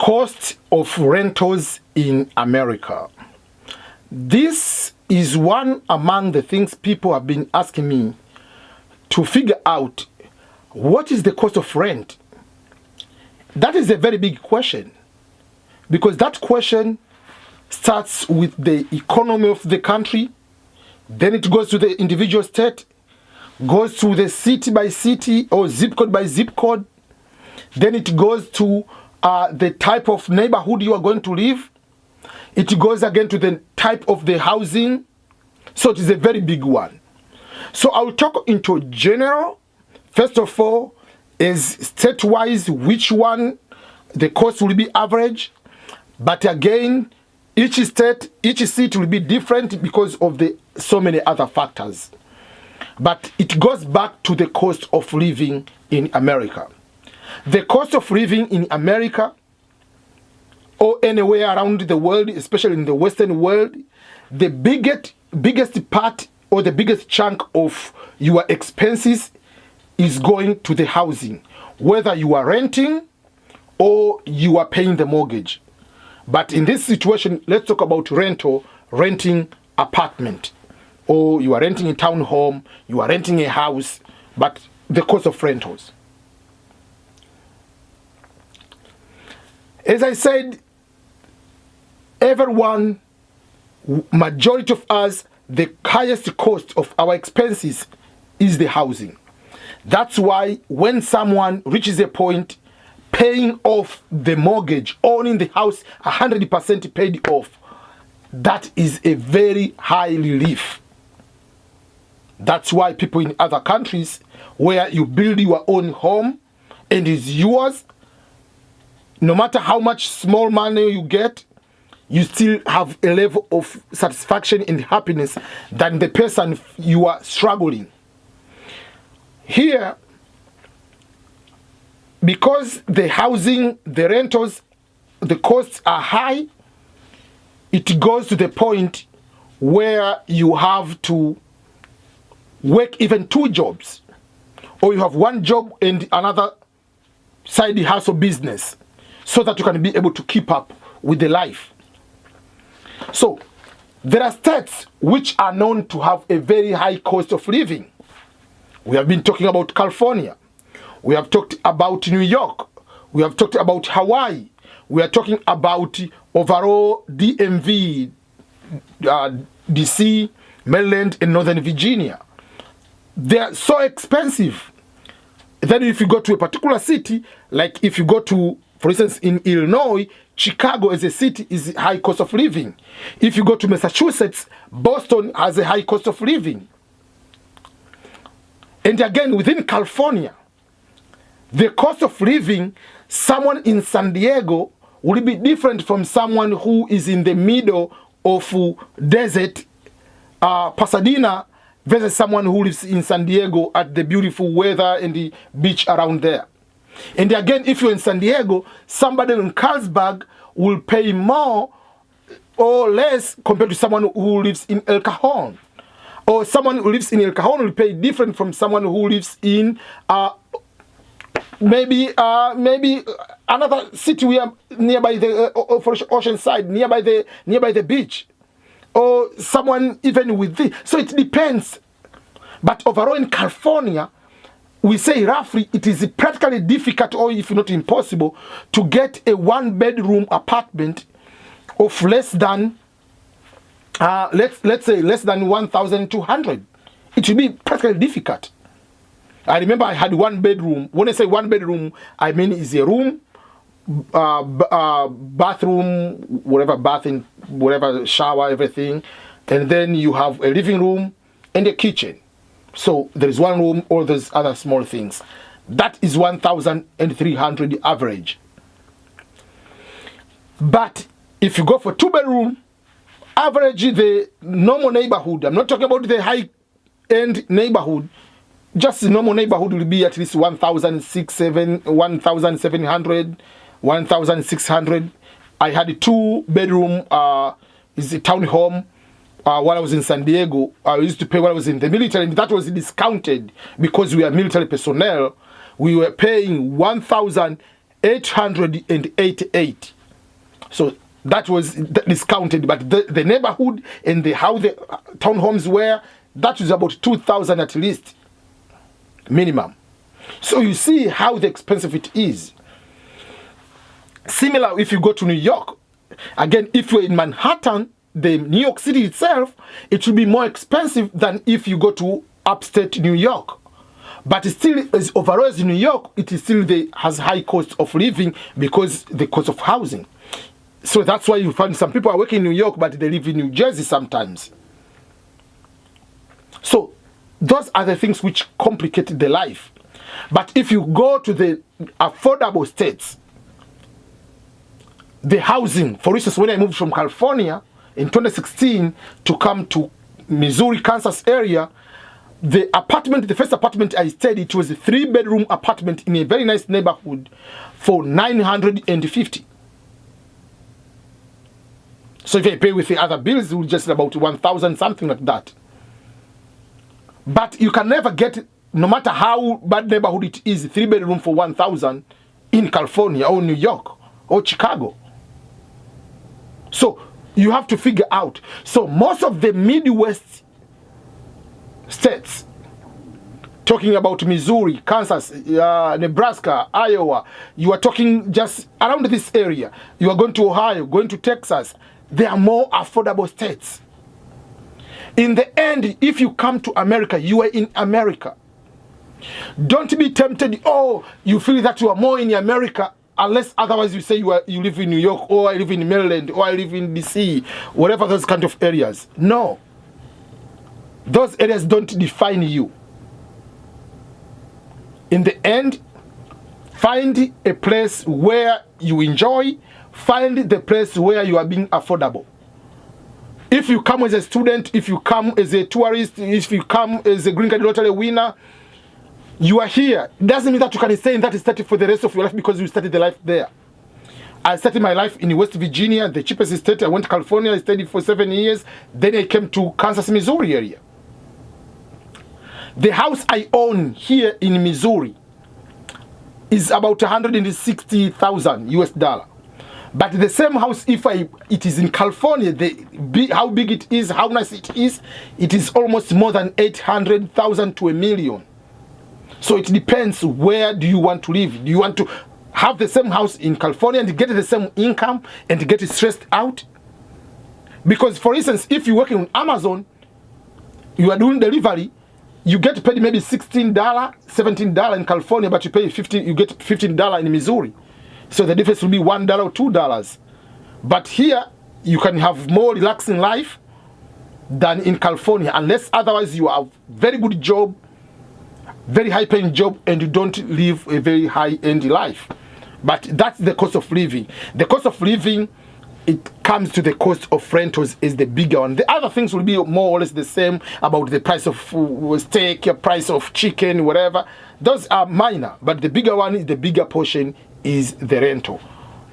cost of rentals in America. This is one among the things people have been asking me to figure out. What is the cost of rent? That is a very big question, because that question starts with the economy of the country, then it goes to the individual state, goes to the city by city or zip code by zip code, then it goes to the type of neighborhood you are going to live. It goes again to the type of the housing. So it is a very big one. So I'll talk into general. First of all, is state-wise, which one the cost will be average. But again, each state, each city will be different because of the so many other factors. But it goes back to the cost of living in America. The cost of living in America or anywhere around the world, especially in the Western world, the biggest part or the biggest chunk of your expenses is going to the housing, whether you are renting or you are paying the mortgage. But in this situation, let's talk about renting apartment, or you are renting a townhome, you are renting a house, but the cost of rentals. As I said, everyone, majority of us, the highest cost of our expenses is the housing. That's why when someone reaches a point paying off the mortgage, owning the house 100% paid off, that is a very high relief. That's why people in other countries where you build your own home and it's yours, no matter how much small money you get, you still have a level of satisfaction and happiness than the person you are struggling. Here, because the housing, the rentals, the costs are high, it goes to the point where you have to work even 2 jobs, or you have 1 job and another side hustle business, so that you can be able to keep up with the life. So there are states which are known to have a very high cost of living. We have been talking about California. We have talked about New York. We have talked about Hawaii. We are talking about overall DMV, DC, Maryland, and Northern Virginia. They are so expensive. Then if you go to a particular city, like if you go to, for instance, in Illinois, Chicago as a city is a high cost of living. If you go to Massachusetts, Boston has a high cost of living. And again, within California, the cost of living, someone in San Diego will be different from someone who is in the middle of desert, Pasadena, versus someone who lives in San Diego at the beautiful weather and the beach around there. And again, if you're in San Diego, somebody in Carlsbad will pay more or less compared to someone who lives in El Cajon. Or someone who lives in El Cajon will pay different from someone who lives in maybe another city we are nearby the ocean side, nearby the beach, or someone even with this. So it depends. But overall in California, we say roughly it is practically difficult, or if not impossible, to get a 1-bedroom apartment of less than let's say less than 1,200. It will be practically difficult. I remember I had 1 bedroom. When I say 1 bedroom, I mean is a room, bathroom, whatever, bathing, whatever, shower, everything, and then you have a living room and a kitchen. So there is 1 room, or there's other small things. That is 1,300 average. But if you go for 2-bedroom, average the normal neighborhood, I'm not talking about the high-end neighborhood, just the normal neighborhood will be at least 1,700, 1,600. I had a 2-bedroom, is a townhome. While I was in San Diego, I used to pay when I was in the military, and that was discounted because we are military personnel. We were paying 1,888. So that was discounted, but the neighborhood and how the townhomes were, that was about 2,000 at least, minimum. So you see how expensive it is. Similar, if you go to New York, again, if you're in Manhattan, the New York City itself, it will be more expensive than if you go to upstate New York. But still, as overall as New York, it is still has high cost of living because the cost of housing. So that's why you find some people are working in New York, but they live in New Jersey sometimes. So those are the things which complicate the life. But if you go to the affordable states, the housing, for instance, when I moved from California in 2016 to come to Missouri, Kansas area, the first apartment I stayed, it was a 3-bedroom apartment in a very nice neighborhood for $950. So if I pay with the other bills, it will just about $1,000, something like that. But you can never get, no matter how bad neighborhood it is, 3-bedroom for $1,000 in California or New York or Chicago. So you have to figure out. So most of the Midwest states, talking about Missouri, Kansas, Nebraska, Iowa, you are talking just around this area. You are going to Ohio, going to Texas. They are more affordable states. In the end, if you come to America, you are in America. Don't be tempted, oh, you feel that you are more in America, unless otherwise you say you live in New York, or I live in Maryland, or I live in DC, whatever those kind of areas. No. Those areas don't define you. In the end, find a place where you enjoy, find the place where you are being affordable. If you come as a student, if you come as a tourist, if you come as a green card lottery winner, you are here. It doesn't mean that you can stay in that state for the rest of your life because you started the life there. I started my life in West Virginia, the cheapest state. I went to California, I stayed for 7 years. Then I came to Kansas, Missouri area. The house I own here in Missouri is about $160,000 US. But the same house, if it is in California, how big it is, how nice it is almost more than $800,000 to $1 million. So it depends, where do you want to live? Do you want to have the same house in California and get the same income and get stressed out? Because, for instance, if you're working on Amazon, you are doing delivery, you get paid maybe $16, $17 in California, but you get $15 in Missouri. So the difference will be $1 or $2. But here, you can have more relaxing life than in California, unless otherwise you have very good job, very high paying job, and you don't live a very high end life. But that's the cost of living. The cost of living, it comes to the cost of rentals is the bigger one. The other things will be more or less the same, about the price of steak, price of chicken, whatever. Those are minor, but the bigger one, the bigger portion is the rental.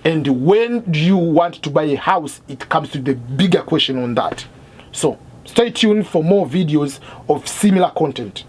And when do you want to buy a house, it comes to the bigger question on that. So stay tuned for more videos of similar content.